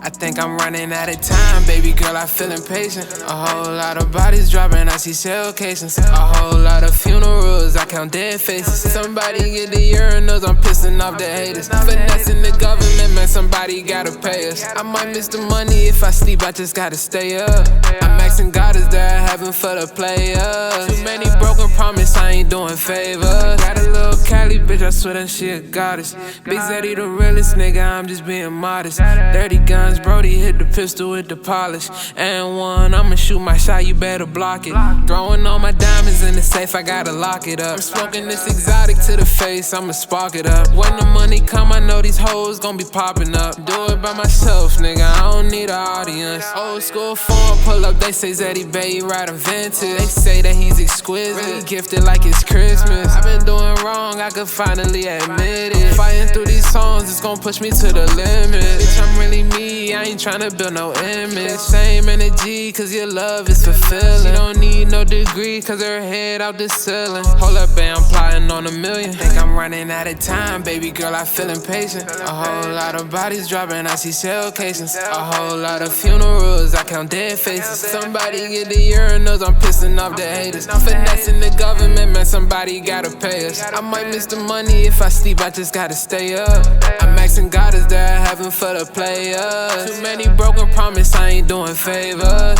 I think I'm running out of time, baby girl, I feel impatient. A whole lot of bodies dropping, I see shell casings. A whole lot of funerals, I count dead faces. Somebody get the urinals, I'm pissing off the haters. Finessing the government, man, somebody gotta pay us. I might miss the money if I sleep, I just gotta stay up. I'm asking God, is there heaven for the players? Too many broken promises, I ain't doing favors. Got a little Cali bitch, I swear that she a goddess. Big Zeddy the realest nigga, I'm just being modest. Dirty guns, Brody hit the pistol with the polish. And one, I'ma shoot my shot, you better block it. Throwing all my diamonds in the safe, I gotta lock it up. I'm smoking this exotic to the face, I'ma spark it up. When the money come, I know these hoes gon' be popping up. Do it by myself, nigga, I don't need an audience. Old school form, pull up, they say Zeddy, baby, riding vintage. They say that he's exquisite, he gifted like it's Christmas. I've been doing wrong, I could finally admit it. Fighting through these songs, it's gon' push me to the limit. Bitch, I'm really me, I ain't tryna build no image. Same energy, cause your love is fulfilling. She don't need no degree, cause her head out the ceiling. Hold up, and I'm plotting on $1 million. Think I'm running out of time, baby girl, I feel impatient. A whole lot of bodies dropping, I see shell casings. A whole lot of funerals, I count dead faces. Somebody get the urinals, I'm pissing off the haters. Finessing the government, man, somebody gotta pay us. I might miss the money if I sleep, I just gotta stay up. I'm asking God, is there heaven for the players? Too many broken promises, I ain't doing favors.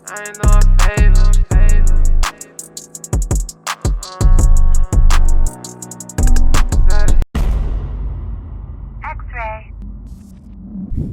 I ain't doing favors.